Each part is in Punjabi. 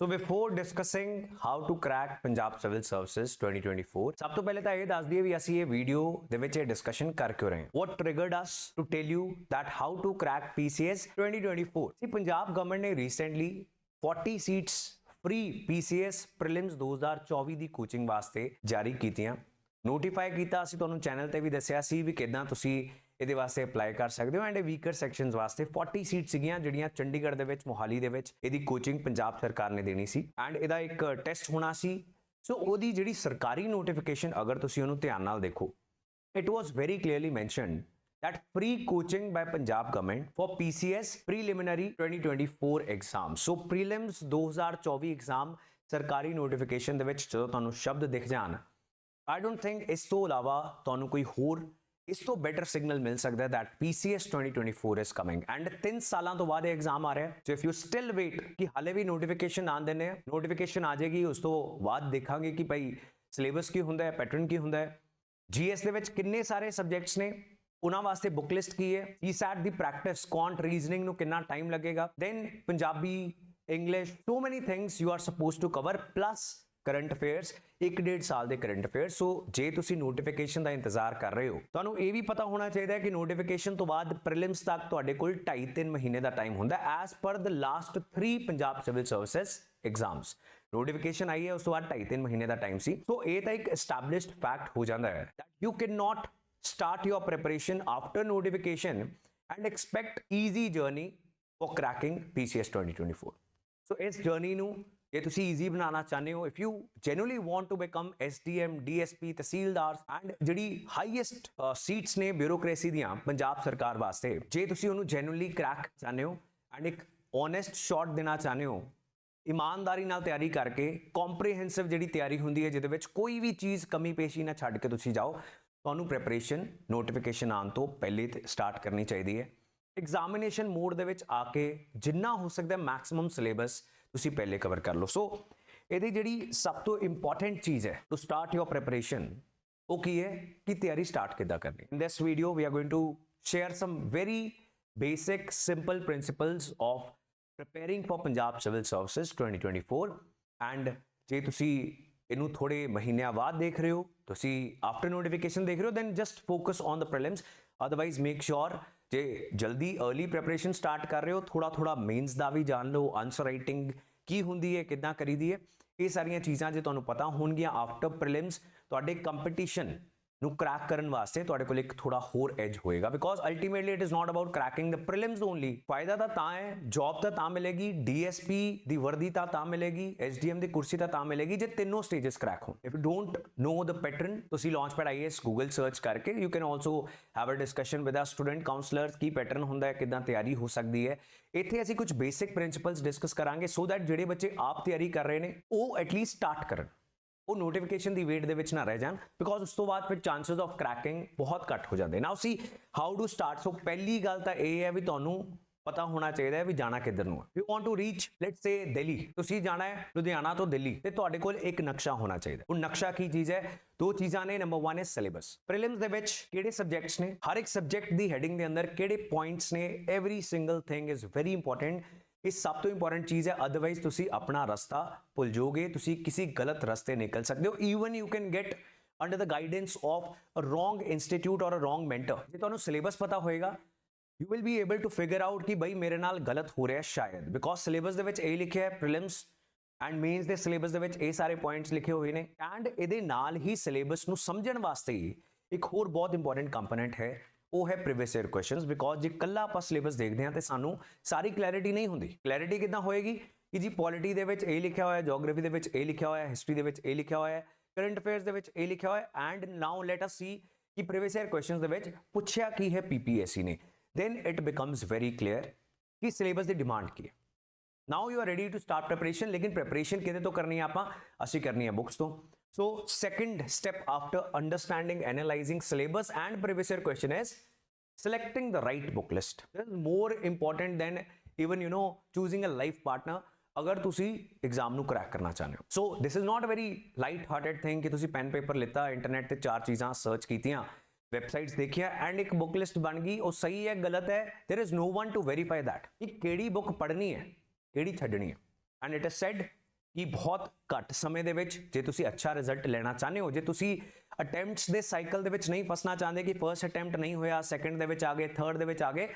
So before discussing how to crack Punjab Civil Services 2024, ਸਭ ਤੋਂ ਪਹਿਲੇ ਤਾਂ ਇਹ ਦੱਸ ਦਈਏ ਵੀ ਅਸੀਂ ਇਹ ਵੀਡੀਓ ਦੇ ਵਿੱਚ ਇਹ ਡਿਸਕਸ਼ਨ ਕਰ ਕਿਉਂ ਰਹੇ ਹਾਂ। What triggered us to tell you that how to crack PCS 2024? See, Punjab government ਨੇ recently 40 seats free PCS prelims 2024 ਦੀ ਕੋਚਿੰਗ ਵਾਸਤੇ ਜਾਰੀ ਕੀਤੀਆਂ। ਨੋਟੀਫਾਈ ਕੀਤਾ, ਅਸੀਂ ਤੁਹਾਨੂੰ ਚੈਨਲ ਤੇ ਵੀ ਦੱਸਿਆ ਸੀ ਵੀ ਕਿੱਦਾਂ ਤੁਸੀਂ ਇਹਦੇ ਵਾਸਤੇ ਅਪਲਾਈ ਕਰ ਸਕਦੇ ਹੋ ਐਂਡ ਵੀਕਰ ਸੈਕਸ਼ਨਸ ਵਾਸਤੇ 40 ਸੀਟ ਸੀਗੀਆਂ ਜਿਹੜੀਆਂ ਚੰਡੀਗੜ੍ਹ ਦੇ ਵਿੱਚ ਮੋਹਾਲੀ ਦੇ ਵਿੱਚ ਇਹਦੀ ਕੋਚਿੰਗ ਪੰਜਾਬ ਸਰਕਾਰ ਨੇ ਦੇਣੀ ਸੀ ਐਂਡ ਇਹਦਾ ਇੱਕ ਟੈਸਟ ਹੋਣਾ ਸੀ। ਸੋ ਉਹਦੀ ਜਿਹੜੀ ਸਰਕਾਰੀ ਨੋਟੀਫਿਕੇਸ਼ਨ ਅਗਰ ਤੁਸੀਂ ਉਹਨੂੰ ਧਿਆਨ ਨਾਲ ਦੇਖੋ, it was very clearly mentioned that free coaching by Punjab government for PCS preliminary 2024 exam. So prelims 2024 exam ਸਰਕਾਰੀ ਨੋਟੀਫਿਕੇਸ਼ਨ ਦੇ ਵਿੱਚ ਜਦੋਂ ਤੁਹਾਨੂੰ ਸ਼ਬਦ ਦਿਖ ਜਾਣ, I don't think ਇਸ ਤੋਂ ਇਲਾਵਾ ਤੁਹਾਨੂੰ ਕੋਈ ਹੋਰ ਇਸ ਤੋਂ ਬੈਟਰ ਸਿਗਨਲ ਮਿਲ ਸਕਦਾ ਹੈ that PCS 2024 is coming and 3 ਸਾਲਾਂ ਤੋਂ ਬਾਅਦ ਇਹ ਐਗਜ਼ਾਮ ਆ ਰਿਹਾ ਹੈ। So if you still wait ਕਿ ਹਾਲੇ ਵੀ ਨੋਟੀਫਿਕੇਸ਼ਨ ਆਉਣ ਦਿੰਦੇ ਆ, ਨੋਟੀਫਿਕੇਸ਼ਨ ਆ ਜਾਏਗੀ, ਉਸ ਤੋਂ ਬਾਅਦ ਦੇਖਾਂਗੇ ਕਿ ਭਾਈ ਸਿਲੇਬਸ ਕੀ ਹੁੰਦਾ ਹੈ, ਪੈਟਰਨ ਕੀ ਹੁੰਦਾ ਹੈ, GS ਦੇ ਵਿੱਚ ਕਿੰਨੇ ਸਾਰੇ ਸਬਜੈਕਟਸ ਨੇ, ਉਹਨਾਂ ਵਾਸਤੇ ਬੁੱਕ ਲਿਸਟ ਕੀ ਹੈ, CSAT ਦੀ ਪ੍ਰੈਕਟਿਸ, ਕੁਆਂਟ, ਰੀਜ਼ਨਿੰਗ ਨੂੰ ਕਿੰਨਾ ਟਾਈਮ ਲੱਗੇਗਾ, then Punjabi, English, so many things you are supposed to cover plus current affairs, 1.5 ਸਾਲ ਦੇ ਕਰੰਟ ਅਫੇਅਰਸ। ਸੋ ਜੇ ਤੁਸੀਂ ਨੋਟੀਫਿਕੇਸ਼ਨ ਦਾ ਇੰਤਜ਼ਾਰ ਕਰ ਰਹੇ ਹੋ, ਤੁਹਾਨੂੰ ਇਹ ਵੀ ਪਤਾ ਹੋਣਾ ਚਾਹੀਦਾ ਹੈ ਕਿ ਨੋਟੀਫਿਕੇਸ਼ਨ ਤੋਂ ਬਾਅਦ ਪ੍ਰੀਲਿਮਸ ਤੱਕ ਤੁਹਾਡੇ ਕੋਲ 2.5-3 ਮਹੀਨੇ ਦਾ ਟਾਈਮ ਹੁੰਦਾ as per the last 3 Punjab civil services exams. Notification ਆਈ ਹੈ, ਉਸ ਤੋਂ ਬਾਅਦ 2.5-3 ਮਹੀਨੇ ਦਾ ਟਾਈਮ ਸੀ। ਸੋ ਇਹ ਤਾਂ ਇੱਕ ਐਸਟੈਬਲਿਸ਼ਡ ਫੈਕਟ ਹੋ ਜਾਂਦਾ ਹੈ that you cannot start your preparation after notification and expect easy journey for cracking PCS 2024. So ਇਸ ਜਰਨੀ ਨੂੰ ਜੇ ਤੁਸੀਂ ਈਜ਼ੀ ਬਣਾਉਣਾ ਚਾਹੁੰਦੇ ਹੋ, if you genuinely want to become SDM, DSP, tehsildar and ਜਿਹੜੀ ਹਾਈਐਸਟ ਸੀਟਸ ਨੇ ਬਿਊਰੋਕ੍ਰੇਸੀ ਦੀਆਂ ਪੰਜਾਬ ਸਰਕਾਰ ਵਾਸਤੇ, ਜੇ ਤੁਸੀਂ ਉਹਨੂੰ ਜੈਨੂਅਲੀ ਕ੍ਰੈਕ ਚਾਹੁੰਦੇ ਹੋ ਐਂਡ ਇੱਕ ਓਨੈਸਟ ਸ਼ਾਟ ਦੇਣਾ ਚਾਹੁੰਦੇ ਹੋ, ਇਮਾਨਦਾਰੀ ਨਾਲ ਤਿਆਰੀ ਕਰਕੇ, ਕੰਪਰੀਹੈਂਸਿਵ ਜਿਹੜੀ ਤਿਆਰੀ ਹੁੰਦੀ ਹੈ ਜਿਹਦੇ ਵਿੱਚ ਕੋਈ ਵੀ ਚੀਜ਼ ਕਮੀ ਪੇਸ਼ੀ ਨਾ ਛੱਡ ਕੇ ਤੁਸੀਂ ਜਾਓ, ਤੁਹਾਨੂੰ ਪ੍ਰੈਪਰੇਸ਼ਨ ਨੋਟੀਫਿਕੇਸ਼ਨ ਆਉਣ ਤੋਂ ਪਹਿਲੇ ਸਟਾਰਟ ਕਰਨੀ ਚਾਹੀਦੀ ਹੈ। ਐਗਜ਼ਾਮੀਨੇਸ਼ਨ ਮੋਡ ਦੇ ਵਿੱਚ ਆ ਕੇ ਜਿੰਨਾ ਹੋ ਸਕਦਾ ਮੈਕਸਿਮਮ ਸਿਲੇਬਸ ਤੁਸੀਂ ਪਹਿਲੇ ਕਵਰ ਕਰ ਲਓ। ਸੋ ਇਹਦੀ ਜਿਹੜੀ ਸਭ ਤੋਂ ਇੰਪੋਰਟੈਂਟ ਚੀਜ਼ ਹੈ ਟੂ ਸਟਾਰਟ ਯੋਰ ਪ੍ਰੈਪਰੇਸ਼ਨ, ਉਹ ਕੀ ਹੈ ਕਿ ਤਿਆਰੀ ਸਟਾਰਟ ਕਿੱਦਾਂ ਕਰਨੀ। In this video we are going to share some very basic simple principles of preparing for Punjab Civil Services 2024 and ਜੇ ਤੁਸੀਂ ਇਹਨੂੰ ਥੋੜੇ ਮਹੀਨਿਆਂ ਬਾਅਦ ਦੇਖ ਰਹੇ ਹੋ, ਤੁਸੀਂ ਆਫਟਰ ਨੋਟੀਫਿਕੇਸ਼ਨ ਦੇਖ ਰਹੇ ਹੋ, then just focus on the prelims. Otherwise make sure ਜੇ ਜਲਦੀ अर्ਲੀ ਪ੍ਰੈਪਰੇਸ਼ਨ ਸਟਾਰਟ ਕਰ ਰਹੇ ਹੋ, ਥੋੜਾ ਮੇਨਸ ਦਾ ਵੀ ਜਾਣ ਲਓ, ਆਨਸਰ ਰਾਈਟਿੰਗ ਕੀ ਹੁੰਦੀ ਹੈ, ਕਿੱਦਾਂ ਕਰੀਦੀ ਹੈ, ਇਹ ਸਾਰੀਆਂ ਚੀਜ਼ਾਂ ਜੇ ਤੁਹਾਨੂੰ ਪਤਾ ਹੋਣਗੀਆਂ ਆਫਟਰ ਪ੍ਰੀਲਿਮਸ, ਤੁਹਾਡੇ ਕੰਪੀਟੀਸ਼ਨ ਨੂੰ ਕ੍ਰੈਕ ਕਰਨ ਵਾਸਤੇ ਤੁਹਾਡੇ ਕੋਲ ਇੱਕ ਥੋੜਾ ਹੋਰ ਐਜ ਹੋਏਗਾ। Because ultimately it is not about cracking the prelims only. ਫਾਇਦਾ ਤਾਂ ਹੈ, ਜੌਬ ਤਾਂ ਮਿਲੇਗੀ, DSP ਦੀ ਵਰਦੀ ਤਾਂ ਮਿਲੇਗੀ, SDM ਦੀ ਕੁਰਸੀ ਤਾਂ ਮਿਲੇਗੀ ਜੇ ਤਿੰਨੋਂ ਸਟੇਜਸ ਕ੍ਰੈਕ ਹੋਣ। If you don't know the pattern, ਤੁਸੀਂ ਲਾਂਚਪੈਡ IAS ਗੂਗਲ ਸਰਚ ਕਰਕੇ you can also have a discussion with a student counsellors, ਕੀ ਪੈਟਰਨ ਹੁੰਦਾ ਹੈ, ਕਿੱਦਾਂ ਤਿਆਰੀ ਹੋ ਸਕਦੀ ਹੈ। ਇੱਥੇ ਅਸੀਂ ਕੁਝ ਬੇਸਿਕ ਪ੍ਰਿੰਸੀਪਲਸ ਡਿਸਕਸ ਕਰਾਂਗੇ ਸੋ ਦੈਟ ਜਿਹੜੇ ਬੱਚੇ ਆਪ ਤਿਆਰੀ ਕਰ ਰਹੇ ਨੇ ਉਹ ਐਟਲੀਸਟ ਸਟਾਰਟ ਕਰਨ, ਉਹ ਨੋਟੀਫਿਕੇਸ਼ਨ ਦੀ ਵੇਟ ਦੇ ਵਿੱਚ ਨਾ ਰਹਿ ਜਾਣ, ਬਿਕੋਜ਼ ਉਸ ਤੋਂ ਬਾਅਦ ਫਿਰ ਚਾਂਸਸ ਆਫ ਕ੍ਰੈਕਿੰਗ ਬਹੁਤ ਘੱਟ ਹੋ ਜਾਂਦੇ। ਨਾਓ ਸੀ ਹਾਊ ਟੂ ਸਟਾਰਟ। ਸੋ ਪਹਿਲੀ ਗੱਲ ਤਾਂ ਇਹ ਹੈ ਵੀ ਤੁਹਾਨੂੰ ਪਤਾ ਹੋਣਾ ਚਾਹੀਦਾ ਹੈ ਵੀ ਜਾਣਾ ਕਿੱਧਰ ਨੂੰ ਹੈ। You want to reach let's say Delhi, ਤੁਸੀਂ ਜਾਣਾ ਹੈ ਲੁਧਿਆਣਾ ਤੋਂ ਦਿੱਲੀ, ਤੇ ਤੁਹਾਡੇ ਕੋਲ ਇੱਕ ਨਕਸ਼ਾ ਹੋਣਾ ਚਾਹੀਦਾ। ਉਹ ਨਕਸ਼ਾ ਕੀ ਚੀਜ਼ ਹੈ? ਦੋ ਚੀਜ਼ਾਂ ਨੇ। ਨੰਬਰ 1 ਹੈ ਸਿਲੇਬਸ। ਪ੍ਰੀਲਿਮਸ ਦੇ ਵਿੱਚ ਕਿਹੜੇ ਸਬਜੈਕਟਸ ਨੇ, ਹਰ ਇੱਕ ਸਬਜੈਕਟ ਦੀ ਹੈਡਿੰਗ ਦੇ ਅੰਦਰ ਕਿਹੜੇ ਪੁਆਇੰਟਸ ਨੇ, every single thing is very important. ਇਹ ਸਭ ਤੋਂ ਇੰਪੋਰਟੈਂਟ ਚੀਜ਼ ਹੈ, ਅਦਰਵਾਈਜ਼ ਤੁਸੀਂ ਆਪਣਾ ਰਸਤਾ ਭੁੱਲ ਜਾਓਗੇ, ਤੁਸੀਂ ਕਿਸੇ ਗਲਤ ਰਸਤੇ ਨਿਕਲ ਸਕਦੇ ਹੋ। Even you can get under the guidance of a wrong institute or a wrong mentor. ਜੇ ਤੁਹਾਨੂੰ ਸਿਲੇਬਸ ਪਤਾ ਹੋਏਗਾ, you will be able to figure out ਕਿ ਬਈ ਮੇਰੇ ਨਾਲ ਗਲਤ ਹੋ ਰਿਹਾ ਸ਼ਾਇਦ, ਬਿਕੋਜ਼ ਸਿਲੇਬਸ ਦੇ ਵਿੱਚ ਇਹ ਲਿਖਿਆ ਹੈ, ਪ੍ਰੀਲਿਮਸ ਐਂਡ ਮੇਨਸ ਦੇ ਸਿਲੇਬਸ ਦੇ ਵਿੱਚ ਇਹ ਸਾਰੇ ਪੁਆਇੰਟਸ ਲਿਖੇ ਹੋਏ ਨੇ। ਐਂਡ ਇਹਦੇ ਨਾਲ ਹੀ ਸਿਲੇਬਸ ਨੂੰ ਸਮਝਣ ਵਾਸਤੇ ਇੱਕ ਹੋਰ ਬਹੁਤ ਇੰਪੋਰਟੈਂਟ ਕੰਪੋਨੈਂਟ ਹੈ, ਉਹ ਹੈ ਪ੍ਰੀਵੀਅਸ ਈਅਰ ਕੁਐਸਚਨਸ। ਬਿਕੋਜ਼ ਜੇ ਕੱਲਾ ਆਪਾਂ ਸਿਲੇਬਸ ਦੇਖਦੇ ਹਾਂ ਤੇ ਸਾਨੂੰ ਸਾਰੀ ਕਲੈਰਿਟੀ ਨਹੀਂ ਹੁੰਦੀ। ਕਲੈਰਿਟੀ ਕਿੱਦਾਂ ਹੋਏਗੀ ਕਿ ਜੀ ਪੋਲਿਟੀ ਦੇ ਵਿੱਚ ਇਹ ਲਿਖਿਆ ਹੋਇਆ, ਜੀਓਗ੍ਰਾਫੀ ਦੇ ਵਿੱਚ ਇਹ ਲਿਖਿਆ ਹੋਇਆ, ਹਿਸਟਰੀ ਦੇ ਵਿੱਚ ਇਹ ਲਿਖਿਆ ਹੋਇਆ, ਕਰੰਟ ਅਫੇਅਰਸ ਦੇ ਵਿੱਚ ਇਹ ਲਿਖਿਆ ਹੋਇਆ, ਐਂਡ ਨਾਓ ਲੈਟ ਅਸ ਸੀ ਕਿ ਪ੍ਰੀਵੀਅਸ ਈਅਰ ਕੁਐਸਚਨਸ ਦੇ ਵਿੱਚ ਪੁੱਛਿਆ ਕੀ ਹੈ PPSC ਨੇ। then it becomes very clear कि syllabus ਦੀ ਡਿਮਾਂਡ ਕੀ ਹੈ। now you are ready to start preparation, ਲੇਕਿਨ preparation ਕਿਹਦੇ ਤੋਂ ਕਰਨੀ ਹੈ? ਆਪਾਂ ਅਸੀਂ ਕਰਨੀ ਹੈ ਬੁੱਕਸ ਤੋਂ। so second step after understanding, analyzing syllabus and previous year question is selecting the right book list. This is more important than even choosing a life partner ਅਗਰ ਤੁਸੀਂ ਐਗਜ਼ਾਮ ਨੂੰ ਕ੍ਰੈਕ ਕਰਨਾ ਚਾਹੁੰਦੇ ਹੋ। So this is not a very light hearted thing ਕਿ ਤੁਸੀਂ ਪੈਨ ਪੇਪਰ ਲਿੱਤਾ, ਇੰਟਰਨੈਟ ਤੇ 4 ਚੀਜ਼ਾਂ ਸਰਚ ਕੀਤੀਆਂ, ਵੈਬਸਾਈਟਸ ਦੇਖਿਆ ਐਂਡ ਇੱਕ ਬੁੱਕ ਲਿਸਟ ਬਣ ਗਈ। ਉਹ ਸਹੀ ਹੈ, ਗਲਤ ਹੈ, there is no one to verify that ਕਿ ਕਿਹੜੀ ਬੁੱਕ ਪੜ੍ਹਨੀ ਹੈ, ਕਿਹੜੀ ਛੱਡਣੀ ਹੈ। ਐਂਡ ਇਟ ਇਜ਼ ਸੈਡ ਕਿ ਬਹੁਤ ਘੱਟ ਸਮੇਂ ਦੇ ਵਿੱਚ ਜੇ ਤੁਸੀਂ ਅੱਛਾ ਰਿਜ਼ਲਟ ਲੈਣਾ ਚਾਹੁੰਦੇ ਹੋ, ਜੇ ਤੁਸੀਂ ਅਟੈਂਪਟਸ ਦੇ ਸਾਈਕਲ ਦੇ ਵਿੱਚ ਨਹੀਂ ਫਸਣਾ ਚਾਹੁੰਦੇ ਕਿ ਫਰਸਟ ਅਟੈਂਪਟ ਨਹੀਂ ਹੋਇਆ, ਸੈਕੰਡ ਦੇ ਵਿੱਚ ਆ ਗਏ, ਥਰਡ ਦੇ ਵਿੱਚ ਆ ਗਏ,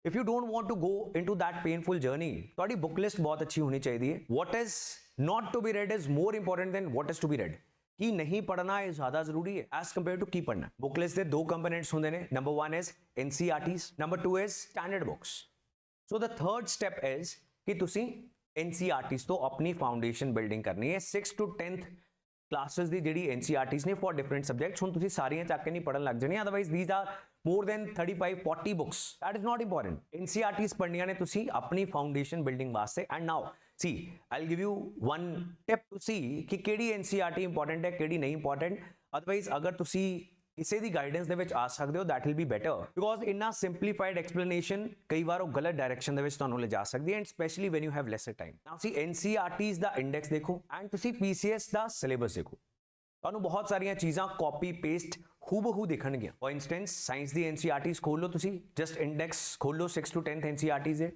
if you don't want to go into that painful journey, ਤੁਹਾਡੀ ਬੁੱਕ ਲਿਸਟ ਬਹੁਤ ਅੱਛੀ ਹੋਣੀ ਚਾਹੀਦੀ ਹੈ। what is not to be read is more important than what is to be read। ਕੀ ਨਹੀਂ ਪੜਨਾ ਇਹ ਜ਼ਿਆਦਾ ਜ਼ਰੂਰੀ ਹੈ ਐਸ ਕੰਪੇਅਰ ਟੂ ਕੀ ਪੜਨਾ। ਬੁੱਕ ਲਿਸਟ ਦੇ ਦੋ ਕੰਪੋਨੈਂਟਸ ਹੁੰਦੇ ਨੇ, number 1 is NCERTs, number 2 is standard books. So the third step is ਕਿ ਤੁਸੀਂ NCERTs ਤੋਂ ਆਪਣੀ ਫਾਊਂਡੇਸ਼ਨ ਬਿਲਡਿੰਗ ਕਰਨੀ ਹੈ। 6th to 10th ਕਲਾਸਿਸ ਦੀ ਜਿਹੜੀ NCERTs ਨੇ ਫॉर ਡਿਫਰੈਂਟ ਸਬਜੈਕਟਸ, ਹੁਣ ਤੁਸੀਂ ਸਾਰੀਆਂ ਚੱਕ ਕੇ ਨਹੀਂ ਪੜਨ ਲੱਗ ਜਾਣੀ, otherwise these are more than 35-40 books, that is not important। NCERTs ਪੜ੍ਹਨੀਆਂ ਨੇ ਤੁਸੀਂ ਆਪਣੀ ਫਾਊਂਡੇਸ਼ਨ ਬਿਲਡਿੰਗ ਵਾਸਤੇ। And now see, I'll give you one tip to see ਕਿ ਕਿਹੜੀ NCERT ਇੰਪੋਰਟੈਂਟ ਹੈ, ਕਿਹੜੀ ਨਹੀਂ ਇੰਪੋਰਟੈਂਟ। ਅਦਰਵਾਈਜ਼ ਅਗਰ ਤੁਸੀਂ ਕਿਸੇ ਦੀ ਗਾਈਡੈਂਸ ਦੇ ਵਿੱਚ ਆ ਸਕਦੇ ਹੋ, that will be better, because ਇੰਨਾ simplified explanation ਕਈ ਵਾਰ ਉਹ ਗਲਤ ਡਾਇਰੈਕਸ਼ਨ ਦੇ ਵਿੱਚ ਤੁਹਾਨੂੰ ਲਿਜਾ ਸਕਦੀ ਹੈ, and especially when you have lesser time। now see, NCERTs ਦਾ ਇੰਡੈਕਸ ਦੇਖੋ ਐਂਡ ਤੁਸੀਂ PCS ਦਾ ਸਿਲੇਬਸ ਦੇਖੋ, ਤੁਹਾਨੂੰ ਬਹੁਤ ਸਾਰੀਆਂ ਚੀਜ਼ਾਂ ਕਾਪੀ ਪੇਸਟ ਹੂਬਹੂ ਦਿਖਣਗੀਆਂ। ਫॉर ਇੰਸਟੈਂਸ ਸਾਇੰਸ ਦੀ NCERTs ਖੋਲ ਲਓ ਤੁਸੀਂ, ਜਸਟ ਇੰਡੈਕਸ ਖੋਲ ਲਓ 6th to 10th NCERTs ਹੈ,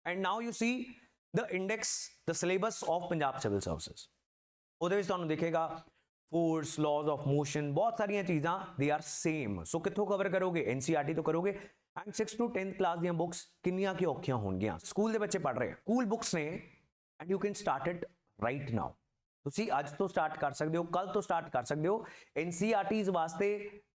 and now you C the index the syllabus of Punjab civil services. ਉਹਦੇ ਵਿੱਚ ਤੁਹਾਨੂੰ ਦਿਖੇਗਾ ਫੋਰਸ, ਲਾਜ਼ ਆਫ ਮੋਸ਼ਨ, ਬਹੁਤ ਸਾਰੀਆਂ ਚੀਜ਼ਾਂ ਦੇ ਆਰ ਸੇਮ। ਸੋ ਕਿੱਥੋਂ ਕਵਰ ਕਰੋਗੇ? NCERT ਤੋਂ ਕਰੋਗੇ। And 6th to 10th class ਦੀਆਂ ਬੁੱਕਸ ਕਿੰਨੀਆਂ ਕਿ ਔਖੀਆਂ ਹੋਣਗੀਆਂ, ਸਕੂਲ ਦੇ ਬੱਚੇ ਪੜ੍ਹ ਰਹੇ ਆ, ਸਕੂਲ ਬੁੱਕਸ ਨੇ, and you can start it right now. ਤੁਸੀਂ ਅੱਜ ਤੋਂ ਸਟਾਰਟ ਕਰ ਸਕਦੇ ਹੋ, ਕੱਲ ਤੋਂ ਸਟਾਰਟ ਕਰ ਸਕਦੇ ਹੋ। NCERTs ਵਾਸਤੇ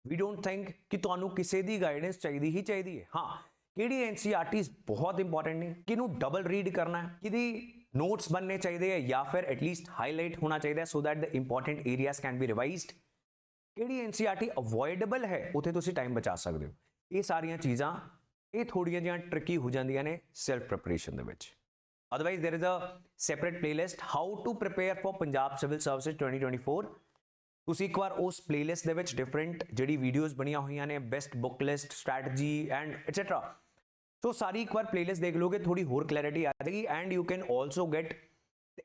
ਵੀ ਡੋਂਟ ਥਿੰਕ ਕਿ ਤੁਹਾਨੂੰ ਕਿਸੇ ਦੀ ਗਾਈਡੈਂਸ ਚਾਹੀਦੀ ਹੀ ਚਾਹੀਦੀ ਹੈ। ਹਾਂ, ਕਿਹੜੀ NCERTs ਬਹੁਤ ਇੰਪੋਰਟੈਂਟ ਨੇ, ਕਿਹਨੂੰ ਡਬਲ ਰੀਡ ਕਰਨਾ ਹੈ, ਕਿਹਦੀ ਨੋਟਸ ਬਣਨੇ ਚਾਹੀਦੇ ਹੈ ਜਾਂ ਫਿਰ ਐਟਲੀਸਟ ਹਾਈਲਾਈਟ ਹੋਣਾ ਚਾਹੀਦਾ so that the important areas can be revised, ਕਿਹੜੀ NCERT ਅਵੋਇਡੇਬਲ ਹੈ, ਉੱਥੇ ਤੁਸੀਂ ਟਾਈਮ ਬਚਾ ਸਕਦੇ ਹੋ। ਇਹ ਸਾਰੀਆਂ ਚੀਜ਼ਾਂ ਇਹ ਥੋੜੀਆਂ ਜਿਹੀਆਂ ਟ੍ਰਿਕੀ ਹੋ ਜਾਂਦੀਆਂ ਨੇ ਸੈਲਫ ਪ੍ਰੈਪਰੇਸ਼ਨ ਦੇ ਵਿੱਚ। Otherwise, there is a separate playlist how to prepare for Punjab Civil Services 2024। ਤੁਸੀਂ ਇੱਕ ਵਾਰ ਉਸ ਪਲੇਲਿਸਟ ਦੇ ਵਿੱਚ ਡਿਫਰੈਂਟ ਜਿਹੜੀ ਵੀਡੀਓਜ਼ ਬਣੀਆਂ ਹੋਈਆਂ ਨੇ, best book list, strategy and etcetera, so ਸਾਰੀ ਇੱਕ ਵਾਰ ਪਲੇਲਿਸਟ ਦੇਖ ਲੋਗੇ, ਥੋੜੀ ਹੋਰ ਕਲੈਰਿਟੀ ਆ ਜਾਏਗੀ। And you can also get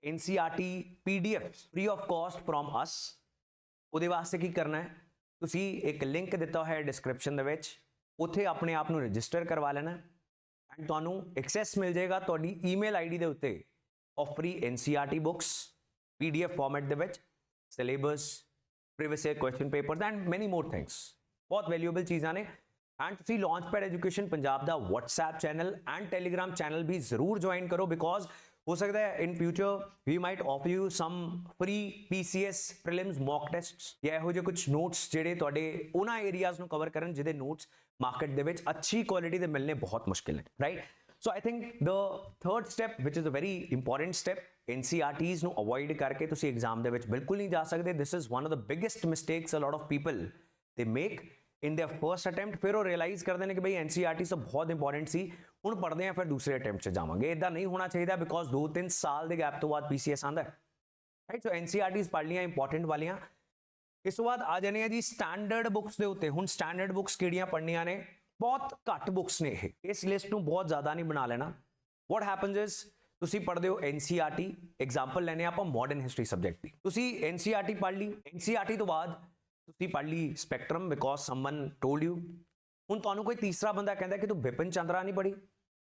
NCERT PDFs free of cost from us. ਉਹਦੇ ਵਾਸਤੇ ਕੀ ਕਰਨਾ ਹੈ, ਤੁਸੀਂ ਇੱਕ ਲਿੰਕ ਦਿੱਤਾ ਹੋਇਆ ਡਿਸਕ੍ਰਿਪਸ਼ਨ ਦੇ ਵਿੱਚ, ਉੱਥੇ ਆਪਣੇ ਆਪ ਨੂੰ ਰਜਿਸਟਰ ਕਰਵਾ ਲੈਣਾ ਐਂਡ ਤੁਹਾਨੂੰ ਐਕਸੈਸ ਮਿਲ ਜਾਏਗਾ ਤੁਹਾਡੀ ਈਮੇਲ ਆਈਡੀ ਦੇ ਉੱਤੇ of free NCERT books PDF format ਦੇ ਵਿੱਚ, syllabus, previous year question papers and many more things. ਬਹੁਤ ਵੈਲਿਊਏਬਲ ਚੀਜ਼ਾਂ ਨੇ। ਐਂਡ ਤੁਸੀਂ ਲਾਂਚਪੈਡ ਐਜੂਕੇਸ਼ਨ ਪੰਜਾਬ ਦਾ WhatsApp channel and Telegram channel ਵੀ ਜ਼ਰੂਰ ਜੁਆਇਨ ਕਰੋ, ਬਿਕੋਜ਼ ਹੋ ਸਕਦਾ ਹੈ in future we might offer you some free PCS prelims mock tests ਜਾਂ ਇਹੋ ਜਿਹੇ ਕੁਝ ਨੋਟਸ ਜਿਹੜੇ ਤੁਹਾਡੇ ਉਹਨਾਂ ਏਰੀਆਜ਼ ਨੂੰ ਕਵਰ ਕਰਨ ਜਿਹਦੇ ਨੋਟਸ ਮਾਰਕੀਟ ਦੇ ਵਿੱਚ ਅੱਛੀ ਕੁਆਲਿਟੀ ਦੇ ਮਿਲਣੇ ਬਹੁਤ ਮੁਸ਼ਕਿਲ ਹੈ, right. So I think the third step ਵਿਚ is a very important step, NCERTs ਨੂੰ ਅਵੋਇਡ ਕਰਕੇ ਤੁਸੀਂ ਐਗਜ਼ਾਮ ਦੇ ਵਿੱਚ ਬਿਲਕੁਲ ਨਹੀਂ ਜਾ ਸਕਦੇ। This is one of the biggest mistakes a lot of people they make in their first attempt. ਫਿਰ ਉਹ ਰਿਅਲਾਈਜ਼ ਕਰਦੇ ਨੇ ਕਿ ਬਈ NCERTs ਤਾਂ ਬਹੁਤ ਇੰਪੋਰਟੈਂਟ ਸੀ, ਹੁਣ ਪੜ੍ਹਦੇ ਆ ਫਿਰ ਦੂਸਰੇ ਅਟੈਂਪਟ 'ਚ ਜਾਵਾਂਗੇ। ਇੱਦਾਂ ਨਹੀਂ ਹੋਣਾ ਚਾਹੀਦਾ, ਬਿਕੋਜ਼ 2-3 ਸਾਲ ਦੇ ਗੈਪ ਤੋਂ ਬਾਅਦ PCS ਆਉਂਦਾ ਹੈ, ਰਾਈਟ। ਸੋ NCERTs ਪੜ੍ਹ ਲਈਆਂ ਇੰਪੋਰਟੈਂਟ ਵਾਲੀਆਂ। ਇਸ ਤੋਂ ਬਾਅਦ ਆ ਜਾਣੇ ਆ ਜੀ ਸਟੈਂਡਰਡ ਬੁੱਕਸ ਦੇ ਉੱਤੇ। ਹੁਣ ਸਟੈਂਡਰਡ ਬੁੱਕਸ ਕਿਹੜੀਆਂ ਪੜ੍ਹਨੀਆਂ ਨੇ? ਬਹੁਤ ਘੱਟ ਬੁੱਕਸ ਨੇ ਇਹ, ਇਸ ਲਿਸਟ ਨੂੰ ਬਹੁਤ ਜ਼ਿਆਦਾ ਨਹੀਂ ਬਣਾ ਲੈਣਾ। ਵਾਟ ਹੈਪਨਸ ਇਜ਼ ਤੁਸੀਂ ਪੜ੍ਹਦੇ ਹੋ NCERT, ਐਗਜ਼ਾਮਪਲ ਲੈਣੇ ਆਪਾਂ ਮਾਡਰਨ ਹਿਸਟਰੀ ਸਬਜੈਕਟ ਦੀ, ਤੁਸੀਂ NCERT ਪੜ੍ਹ ਲਈ, NCERT ਤੋਂ ਬਾਅਦ ਤੁਸੀਂ ਪੜ੍ਹ ਲਈ spectrum because summon told you. ਹੁਣ ਤੁਹਾਨੂੰ ਕੋਈ ਤੀਸਰਾ ਬੰਦਾ ਕਹਿੰਦਾ ਕਿ ਤੂੰ ਬਿਪਿਨ ਚੰਦਰਾ ਨਹੀਂ ਪੜ੍ਹੀ,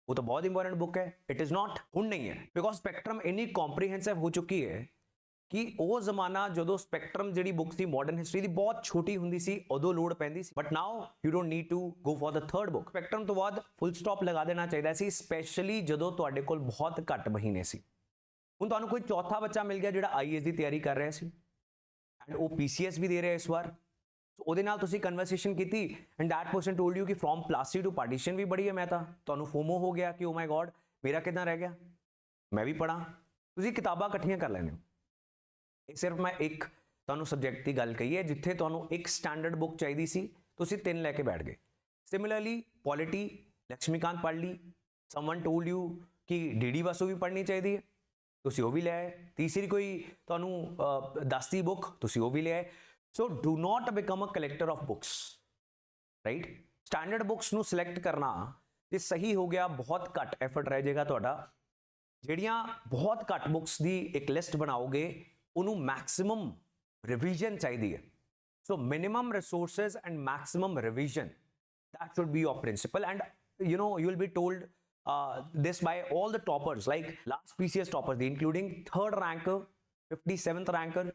ਉਹ ਤਾਂ ਬਹੁਤ ਇੰਪੋਰਟੈਂਟ ਬੁੱਕ ਹੈ। ਇਟ ਇਜ਼ ਨਾਟ, ਹੁਣ ਨਹੀਂ ਹੈ, ਬਿਕੋਜ਼ ਸਪੈਕਟਰਮ ਇੰਨੀ ਕੰਪਰੀਹੈਂਸਿਵ ਹੋ ਚੁੱਕੀ ਹੈ ਕਿ ਉਹ ਜ਼ਮਾਨਾ ਜਦੋਂ ਸਪੈਕਟਰਮ ਜਿਹੜੀ ਬੁੱਕ ਸੀ ਮਾਡਰਨ ਹਿਸਟਰੀ ਦੀ ਬਹੁਤ ਛੋਟੀ ਹੁੰਦੀ ਸੀ, ਉਦੋਂ ਲੋੜ ਪੈਂਦੀ ਸੀ, but now you don't need to go for the third book. Spectrum ਤੋਂ ਬਾਅਦ ਫੁੱਲ ਸਟਾਪ ਲਗਾ ਦੇਣਾ ਚਾਹੀਦਾ ਸੀ, ਸਪੈਸ਼ਲੀ ਜਦੋਂ ਤੁਹਾਡੇ ਕੋਲ ਬਹੁਤ ਘੱਟ ਮਹੀਨੇ ਸੀ। ਹੁਣ ਤੁਹਾਨੂੰ ਕੋਈ ਚੌਥਾ ਬੱਚਾ ਮਿਲ ਗਿਆ ਜਿਹੜਾ IAS ਦੀ ਤਿਆਰੀ ਕਰ ਰਿਹਾ ਸੀ ਐਂਡ ਉਹ PCS ਵੀ ਦੇ ਰਿਹਾ ਇਸ ਵਾਰ, ਉਹਦੇ ਨਾਲ ਤੁਸੀਂ ਕਨਵਰਸੇਸ਼ਨ ਕੀਤੀ and that person told you ਕਿ ਫਰੋਮ ਪਲੱਸ 2 ਟੂ ਪਾਰਟੀਸ਼ਨ ਵੀ ਬੜੀ ਹੈ, ਮੈਂ ਤਾਂ ਤੁਹਾਨੂੰ ਫੋਮੋ ਹੋ ਗਿਆ ਕਿ ਓ ਮਾਈ ਗॉड ਮੇਰਾ ਕਿੱਦਾਂ ਰਹਿ ਗਿਆ, ਮੈਂ ਵੀ ਪੜਾਂ। ਤੁਸੀਂ ਕਿਤਾਬਾਂ ਇਕੱਠੀਆਂ ਕਰ ਲੈਂਦੇ ਹੋ। ਇਹ ਸਿਰਫ ਮੈਂ ਇੱਕ ਤੁਹਾਨੂੰ ਸਬਜੈਕਟ ਦੀ ਗੱਲ ਕਹੀ ਹੈ ਜਿੱਥੇ ਤੁਹਾਨੂੰ ਇੱਕ ਸਟੈਂਡਰਡ ਬੁੱਕ ਚਾਹੀਦੀ ਸੀ, ਤੁਸੀਂ 3 ਲੈ ਕੇ ਬੈਠ ਗਏ। ਸਿਮਿਲਰਲੀ ਪੋਲਿਟੀ ਲక్ష్ਮੀਕਾਂਤ ਪੜ੍ਹ ਲਈ, ਸਮਵਨ ਟੋਲਡ ਯੂ ਕਿ DD ਵਾਸੂ ਵੀ ਪੜ੍ਹਨੀ ਚਾਹੀਦੀ ਹੈ, ਤੁਸੀਂ ਉਹ ਵੀ ਲੈ ਆਏ। ਤੀਸਰੀ ਕੋਈ ਤੁਹਾਨੂੰ ਦੱਸਦੀ ਬੁੱਕ, ਤੁਸੀਂ ਉਹ ਵੀ ਲੈ ਆਏ। So do not become a collector of books, right. Standard books ਨੂੰ ਸਿਲੈਕਟ ਕਰਨਾ ਜੇ ਸਹੀ ਹੋ ਗਿਆ ਬਹੁਤ ਘੱਟ ਐਫਰਟ ਰਹਿ ਜਾਏਗਾ ਤੁਹਾਡਾ। ਜਿਹੜੀਆਂ ਬਹੁਤ ਘੱਟ ਬੁੱਕਸ ਦੀ ਇੱਕ ਲਿਸਟ ਬਣਾਓਗੇ ਉਹਨੂੰ ਮੈਕਸਿਮਮ ਰਿਵੀਜ਼ਨ ਚਾਹੀਦੀ ਹੈ। So minimum resources and maximum revision, that should be your principle. And you know, you will be told this by all the toppers, like last PCS toppers, including third rank 57th ਰੈਂਕਰ,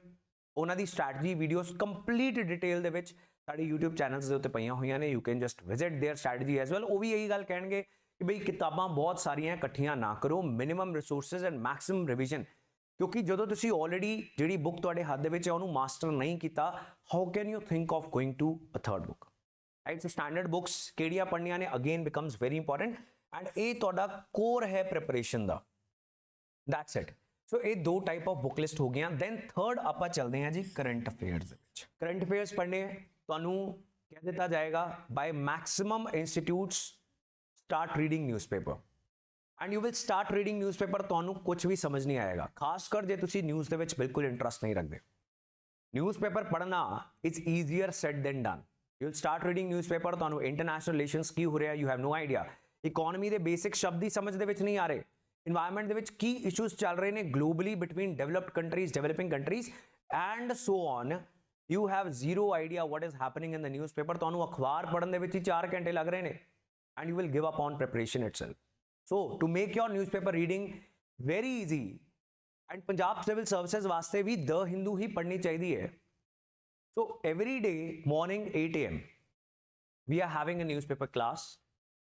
ਉਹਨਾਂ ਦੀ ਸਟ੍ਰੈਟਜੀ ਵੀਡੀਓਜ਼ ਕੰਪਲੀਟ ਡਿਟੇਲ ਦੇ ਵਿੱਚ ਸਾਡੇ YouTube ਚੈਨਲਸ ਦੇ ਉੱਤੇ ਪਈਆਂ ਹੋਈਆਂ ਨੇ। You can just visit their strategy as well. ਉਹ ਵੀ ਇਹੀ ਗੱਲ ਕਹਿਣਗੇ ਕਿ ਬਈ ਕਿਤਾਬਾਂ ਬਹੁਤ ਸਾਰੀਆਂ ਇਕੱਠੀਆਂ ਨਾ ਕਰੋ, minimum resources and maximum revision, ਕਿਉਂਕਿ ਜਦੋਂ ਤੁਸੀਂ ਆਲਰੇਡੀ ਜਿਹੜੀ ਬੁੱਕ ਤੁਹਾਡੇ ਹੱਥ ਦੇ ਵਿੱਚ ਹੈ ਉਹਨੂੰ ਮਾਸਟਰ ਨਹੀਂ ਕੀਤਾ, how can you think of going to a third book, right. So standard books ਕਿਹੜੀਆਂ ਪੜ੍ਹਨੀਆਂ ਨੇ again becomes very important, and ਇਹ ਤੁਹਾਡਾ ਕੋਰ ਹੈ ਪ੍ਰੈਪਰੇਸ਼ਨ ਦਾ। That's it. ਸੋ ਇਹ ਦੋ ਟਾਈਪ ਆਫ ਬੁੱਕ ਲਿਸਟ ਹੋ ਗਈਆਂ। ਦੈਨ ਥਰਡ ਆਪਾਂ ਚੱਲਦੇ ਹਾਂ ਜੀ ਕਰੰਟ ਅਫੇਅਰਸ ਦੇ ਵਿੱਚ। ਕਰੰਟ ਅਫੇਅਰਸ ਪੜ੍ਹਨੇ ਤੁਹਾਨੂੰ ਕਹਿ ਦਿੱਤਾ ਜਾਏਗਾ by maximum institutes start reading newspaper, and you will start reading newspaper. ਤੁਹਾਨੂੰ ਕੁਝ ਵੀ ਸਮਝ ਨਹੀਂ ਆਏਗਾ, ਖਾਸ ਕਰ ਜੇ ਤੁਸੀਂ ਨਿਊਜ਼ ਦੇ ਵਿੱਚ ਬਿਲਕੁਲ ਇੰਟਰਸਟ ਨਹੀਂ ਰੱਖਦੇ। ਨਿਊਜ਼ਪੇਪਰ ਪੜ੍ਹਨਾ is easier said than done. You will start reading newspaper, ਤੁਹਾਨੂੰ ਇੰਟਰਨੈਸ਼ਨਲ ਰਿਲੇਸ਼ਨਸ ਕੀ ਹੋ ਰਿਹਾ you have no idea, economy ਦੇ ਬੇਸਿਕ ਸ਼ਬਦ ਹੀ ਸਮਝ ਦੇ ਵਿੱਚ ਨਹੀਂ ਆ ਰਹੇ, ਇਨਵਾਇਰਨਮੈਂਟ ਦੇ ਵਿੱਚ ਕੀ ਇਸ਼ੂਜ਼ ਚੱਲ ਰਹੇ ਨੇ globally between developed countries, developing countries and so on, you have zero idea what is happening in the newspaper. ਤੁਹਾਨੂੰ ਅਖਬਾਰ ਪੜ੍ਹਨ ਦੇ ਵਿੱਚ ਹੀ 4 ਘੰਟੇ ਲੱਗ ਰਹੇ ਨੇ, and you will give up on preparation itself. So to make your newspaper reading very easy, and Punjab civil services ਵਾਸਤੇ ਵੀ ਦ ਹਿੰਦੂ ਹੀ ਪੜ੍ਹਨੀ ਚਾਹੀਦੀ ਹੈ। So every day morning 8 AM we are having a newspaper class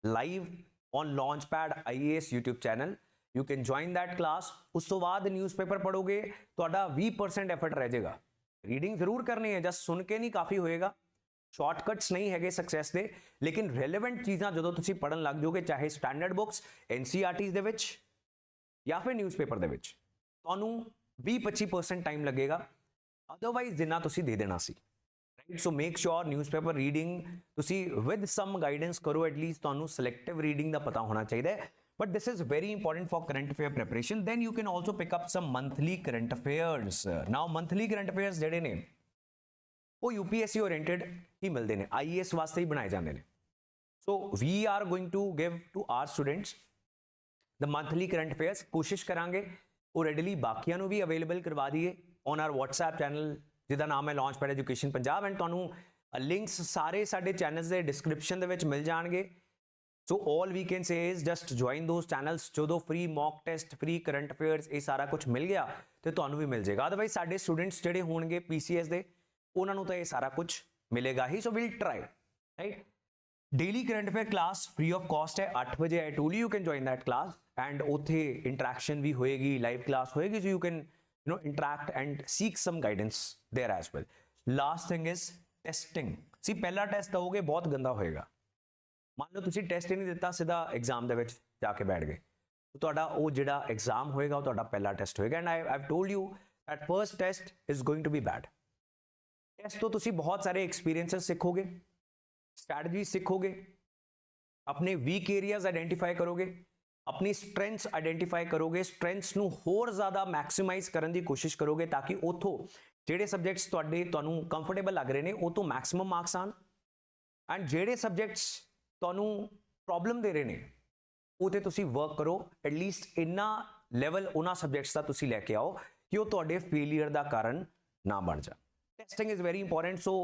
live on Launchpad IAS YouTube channel. You can join that class. ਉਸ ਤੋਂ ਬਾਅਦ ਨਿਊਜ਼ਪੇਪਰ ਪੜੋਗੇ, ਤੁਹਾਡਾ 20% ਐਫਰਟ ਰਹਿ ਜਾਏਗਾ। ਰੀਡਿੰਗ ਜ਼ਰੂਰ ਕਰਨੀ ਹੈ, ਜਸਟ ਸੁਣ ਕੇ ਨਹੀਂ ਕਾਫੀ ਹੋਏਗਾ, ਸ਼ਾਰਟਕਟਸ ਨਹੀਂ ਹੈਗੇ ਸਕਸੈਸ ਦੇ, ਲੇਕਿਨ ਰੈਲੇਵੈਂਟ ਚੀਜ਼ਾਂ ਜਦੋਂ ਤੁਸੀਂ ਪੜਨ ਲੱਗ ਜਾਓਗੇ, ਚਾਹੇ ਸਟੈਂਡਰਡ ਬੁੱਕਸ NCERTs ਦੇ ਵਿੱਚ ਜਾਂ ਫਿਰ ਨਿਊਜ਼ਪੇਪਰ ਦੇ ਵਿੱਚ, ਤੁਹਾਨੂੰ 20-25% ਟਾਈਮ ਲੱਗੇਗਾ, ਅਦਰਵਾਈਜ਼ ਜਿੰਨਾ ਤੁਸੀਂ ਦੇ ਦੇਣਾ ਸੀ। So make sure newspaper reading ਤੁਸੀਂ ਵਿਦ ਸਮ ਗਾਈਡੈਂਸ ਕਰੋ, ਐਟਲੀਸਟ ਤੁਹਾਨੂੰ ਸਿਲੈਕਟਿਵ ਰੀਡਿੰਗ ਦਾ ਪਤਾ ਹੋਣਾ ਚਾਹੀਦਾ ਹੈ, but this is very important for current affair preparation. Then you can also pick up some monthly current affairs. Now monthly current affairs ਜਿਹੜੇ ਨੇ ਉਹ UPSC oriented ਹੀ ਮਿਲਦੇ ਨੇ, IAS ਵਾਸਤੇ ਹੀ ਬਣਾਏ ਜਾਂਦੇ ਨੇ। So we are going to give to our students the monthly current affairs। ਕੋਸ਼ਿਸ਼ ਕਰਾਂਗੇ ਉਹ readily ਬਾਕੀਆਂ ਨੂੰ ਵੀ available ਕਰਵਾ ਦਈਏ on our WhatsApp channel ਜਿਹਦਾ ਨਾਮ ਹੈ Launchpad Education Punjab, ਐਂਡ ਤੁਹਾਨੂੰ ਲਿੰਕਸ ਸਾਰੇ ਸਾਡੇ ਚੈਨਲਸ ਦੇ ਡਿਸਕ੍ਰਿਪਸ਼ਨ ਦੇ ਵਿੱਚ ਮਿਲ ਜਾਣਗੇ। ਸੋ all we can say is just join those channels। ਜਦੋਂ free mock test, free current affairs, ਇਹ ਸਾਰਾ ਕੁਝ ਮਿਲ ਗਿਆ ਤੇ ਤੁਹਾਨੂੰ ਵੀ ਮਿਲ ਜਾਏਗਾ। ਅਦਰਵਾਈਜ਼ ਸਾਡੇ ਸਟੂਡੈਂਟਸ ਜਿਹੜੇ ਹੋਣਗੇ PCS ਦੇ, ਉਹਨਾਂ ਨੂੰ ਤਾਂ ਇਹ ਸਾਰਾ ਕੁਝ ਮਿਲੇਗਾ ਹੀ। So will try, right. Daily current affair class free of cost ਹੈ, 8 ਵਜੇ। I told you can join that class, and ਉੱਥੇ ਇੰਟਰੈਕਸ਼ਨ ਵੀ ਹੋਏਗੀ, ਲਾਈਵ ਕਲਾਸ ਹੋਏਗੀ, so you can interact and seek some guidance there as well. Last thing is testing। ਸੀ ਪਹਿਲਾ ਟੈਸਟ ਦਓਗੇ ਬਹੁਤ ਗੰਦਾ ਹੋਏਗਾ। ਮੰਨ ਲਓ ਤੁਸੀਂ ਟੈਸਟ ਹੀ ਨਹੀਂ ਦਿੱਤਾ, ਸਿੱਧਾ ਐਗਜ਼ਾਮ ਦੇ ਵਿੱਚ ਜਾ ਕੇ ਬੈਠ ਗਏ, ਤੁਹਾਡਾ ਉਹ ਜਿਹੜਾ ਐਗਜ਼ਾਮ ਹੋਏਗਾ ਉਹ ਤੁਹਾਡਾ ਪਹਿਲਾ ਟੈਸਟ ਹੋਏਗਾ। And I've told you that first test is going to be bad। Test ਤੋਂ ਤੁਸੀਂ ਬਹੁਤ ਸਾਰੇ ਐਕਸਪੀਰੀਐਂਸਸ ਸਿੱਖੋਗੇ, ਸਟ੍ਰੈਟਜੀ ਸਿੱਖੋਗੇ, ਆਪਣੇ ਵੀਕ ਏਰੀਆਜ਼ ਆਇਡੈਂਟੀਫਾਈ ਕਰੋਗੇ, ਆਪਣੀ ਸਟਰੈਂਥਸ ਆਇਡੈਂਟੀਫਾਈ ਕਰੋਗੇ, ਸਟਰੈਂਥਸ ਨੂੰ ਹੋਰ ਜ਼ਿਆਦਾ ਮੈਕਸਿਮਾਈਜ਼ ਕਰਨ ਦੀ ਕੋਸ਼ਿਸ਼ ਕਰੋਗੇ ਤਾਂ ਕਿ ਉੱਥੋਂ ਜਿਹੜੇ ਸਬਜੈਕਟਸ ਤੁਹਾਨੂੰ ਕੰਫਰਟੇਬਲ ਲੱਗ ਰਹੇ ਨੇ ਉਹ ਤੋਂ ਮੈਕਸਿਮਮ ਮਾਰਕਸ ਆਣ, ਐਂਡ ਜਿਹੜੇ ਸਬਜੈਕਟਸ ਤੁਹਾਨੂੰ ਪ੍ਰੋਬਲਮ ਦੇ ਰਹੇ ਨੇ ਉਹ 'ਤੇ ਤੁਸੀਂ ਵਰਕ ਕਰੋ। ਐਟਲੀਸਟ ਇੰਨਾ ਲੈਵਲ ਉਹਨਾਂ ਸਬਜੈਕਟਸ ਦਾ ਤੁਸੀਂ ਲੈ ਕੇ ਆਓ ਕਿ ਉਹ ਤੁਹਾਡੇ ਫੇਲੀਅਰ ਦਾ ਕਾਰਨ ਨਾ ਬਣ ਜਾ। Testing is very important. So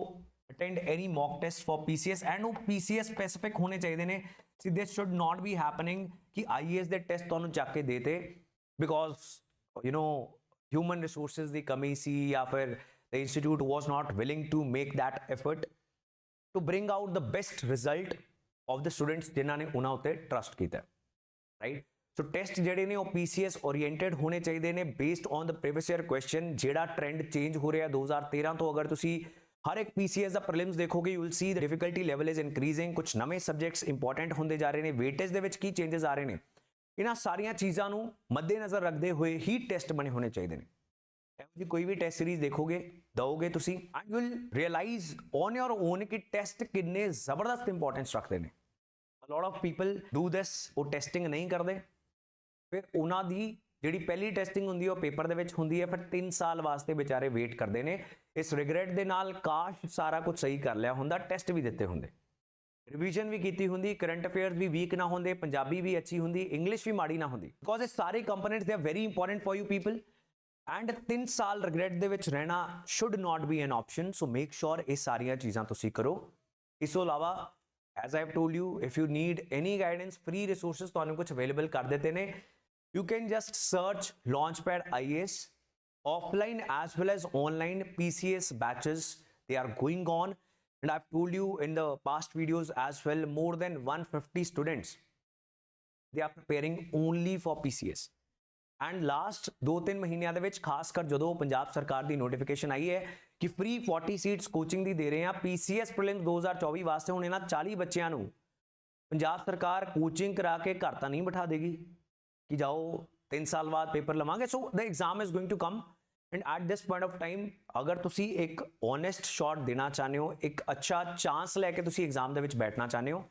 attend any mock test for PCS, and ਉਹ PCS specific ਹੋਣੇ ਚਾਹੀਦੇ ਨੇ। See, this should not be happening ਕਿ IAS ਦੇ ਟੈਸਟ ਤੁਹਾਨੂੰ ਚੱਕ ਕੇ ਦੇਤੇ because you know human resources ਦੀ ਕਮੀ ਸੀ, ਜਾਂ ਫਿਰ the institute was not willing to make that effort to bring out the best result of the students ਜਿਨ੍ਹਾਂ ਨੇ ਉਹਨਾਂ ਉੱਤੇ ਟਰਸਟ ਕੀਤਾ, ਰਾਈਟ। ਸੋ ਟੈਸਟ ਜਿਹੜੇ ਨੇ ਉਹ PCS oriented ਹੋਣੇ ਚਾਹੀਦੇ ਨੇ based on the previous year question। ਜਿਹੜਾ ਟ੍ਰੈਂਡ ਚੇਂਜ ਹੋ ਰਿਹਾ 2013 ਤੋਂ, ਅਗਰ ਤੁਸੀਂ ਹਰ ਇੱਕ PCS ਦਾ ਪ੍ਰੀਲਿਮਸ ਦੇਖੋਗੇ, you will see the difficulty level is increasing. ਕੁਝ ਨਵੇਂ ਸਬਜੈਕਟਸ ਇੰਪੋਰਟੈਂਟ ਹੁੰਦੇ ਜਾ ਰਹੇ ਨੇ, ਵੇਟੇਜ ਦੇ ਵਿੱਚ ਕੀ ਚੇਂਜਸ ਆ ਰਹੇ ਨੇ, ਇਹਨਾਂ ਸਾਰੀਆਂ ਚੀਜ਼ਾਂ ਨੂੰ ਮੱਦੇਨਜ਼ਰ ਰੱਖਦੇ ਹੋਏ ਹੀ ਟੈਸਟ ਬਣੇ ਹੋਣੇ ਚਾਹੀਦੇ ਨੇ। ਇਹੋ ਜਿਹੀ ਕੋਈ ਵੀ ਟੈਸਟ ਸੀਰੀਜ਼ ਦੇਖੋਗੇ, ਦਓਗੇ ਤੁਸੀਂ, and you will realise on your own ਕਿ ਟੈਸਟ ਕਿੰਨੇ ਜ਼ਬਰਦਸਤ ਇੰਪੋਰਟੈਂਸ ਰੱਖਦੇ ਨੇ। A lot of people do this, ਉਹ ਟੈਸਟਿੰਗ ਨਹੀਂ ਕਰਦੇ, ਫਿਰ ਉਹਨਾਂ ਦੀ ਜਿਹੜੀ ਪਹਿਲੀ ਟੈਸਟਿੰਗ ਹੁੰਦੀ ਹੈ ਉਹ ਪੇਪਰ ਦੇ ਵਿੱਚ ਹੁੰਦੀ ਹੈ, ਫਿਰ 3 ਸਾਲ ਵਾਸਤੇ ਵਿਚਾਰੇ ਵੇਟ ਕਰਦੇ ਨੇ ਇਸ ਰਿਗਰੈਟ ਦੇ ਨਾਲ, ਕਾਸ਼ ਸਾਰਾ ਕੁਝ ਸਹੀ ਕਰ ਲਿਆ ਹੁੰਦਾ, ਟੈਸਟ ਵੀ ਦਿੱਤੇ ਹੁੰਦੇ, ਰਿਵੀਜ਼ਨ ਵੀ ਕੀਤੀ ਹੁੰਦੀ, ਕਰੰਟ ਅਫੇਅਰਸ ਵੀ ਵੀਕ ਨਾ ਹੁੰਦੇ, ਪੰਜਾਬੀ ਵੀ ਅੱਛੀ ਹੁੰਦੀ, ਇੰਗਲਿਸ਼ ਵੀ ਮਾੜੀ ਨਾ ਹੁੰਦੀ, ਬਿਕੋਜ਼ ਇਹ ਸਾਰੇ components they are very important for you people, and 3 ਸਾਲ ਰਿਗਰੈਟ ਦੇ ਵਿੱਚ ਰਹਿਣਾ should not B N option. So make ਸ਼ੋਰ ਇਹ ਸਾਰੀਆਂ ਚੀਜ਼ਾਂ ਤੁਸੀਂ ਕਰੋ। ਇਸ ਤੋਂ ਇਲਾਵਾ as I've told you, if you need any guidance, free resources ਤੁਹਾਨੂੰ ਕੁਝ ਅਵੇਲੇਬਲ ਕਰ ਦਿੱਤੇ ਨੇ। You can just search Launchpad IAS offline as well as online PCS batches, they are going on, and I've told you in the past videos as well, more than 150 students, they are preparing only for PCS. And last 2-3 ਮਹੀਨਿਆਂ ਦੇ ਵਿੱਚ ਖਾਸ ਕਰ ਜਦੋਂ ਪੰਜਾਬ ਸਰਕਾਰ ਦੀ ਨੋਟੀਫਿਕੇਸ਼ਨ ਆਈ ਹੈ ਕਿ ਫ੍ਰੀ 40 ਸੀਟਸ ਕੋਚਿੰਗ ਦੀ ਦੇ ਰਹੇ ਆ PCS ਪ੍ਰੀਲਿਮਸ 2024 ਵਾਸਤੇ, ਹੁਣ ਇਹਨਾਂ 40 ਬੱਚਿਆਂ ਨੂੰ ਪੰਜਾਬ ਸਰਕਾਰ ਕੋਚਿੰਗ ਕਰਾ ਕੇ ਘਰ ਤਾਂ ਨਹੀਂ ਬਿਠਾ ਦੇਗੀ ਕਿ ਜਾਓ 3 ਸਾਲ ਬਾਅਦ ਪੇਪਰ ਲਵਾਂਗੇ। So the exam is going to come, and at this point of time ਅਗਰ ਤੁਸੀਂ ਇੱਕ ਓਨੈਸਟ ਸ਼ਾਟ ਦੇਣਾ ਚਾਹੁੰਦੇ ਹੋ, ਇੱਕ ਅੱਛਾ ਚਾਂਸ ਲੈ ਕੇ ਤੁਸੀਂ ਐਗਜ਼ਾਮ ਦੇ ਵਿੱਚ ਬੈਠਣਾ ਚਾਹੁੰਦੇ ਹੋ,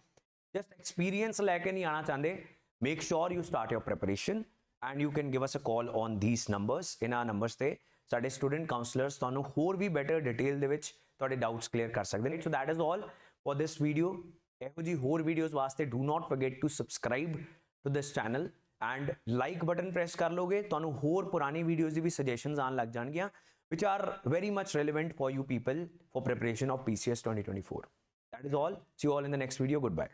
ਜਸਟ ਐਕਸਪੀਰੀਅੰਸ ਲੈ ਕੇ ਨਹੀਂ ਆਉਣਾ ਚਾਹੁੰਦੇ, make sure you start your preparation and you can give us a call on these numbers, ਇਹਨਾਂ numbers ਤੇ ਸਾਡੇ ਸਟੂਡੈਂਟ ਕਾਉਂਸਲਰਸ ਤੁਹਾਨੂੰ ਹੋਰ ਵੀ ਬੈਟਰ ਡਿਟੇਲ ਦੇ ਵਿੱਚ ਤੁਹਾਡੇ ਡਾਊਟਸ ਕਲੀਅਰ ਕਰ ਸਕਦੇ ਨੇ। ਸੋ that is all for this video। ਇਹੋ ਜੀ ਹੋਰ ਵੀਡੀਓਜ਼ ਵਾਸਤੇ do not forget to subscribe to this channel and like button press ਕਰ ਲੋਗੇ, ਤੁਹਾਨੂੰ ਹੋਰ ਪੁਰਾਣੀ ਵੀਡੀਓਜ਼ ਦੀ ਵੀ ਸਜੈਸ਼ਨਸ ਆਉਣ ਲੱਗ ਜਾਣਗੀਆਂ which are very much relevant for you people for preparation of PCS 2024। That is all, see you all in the next video, goodbye।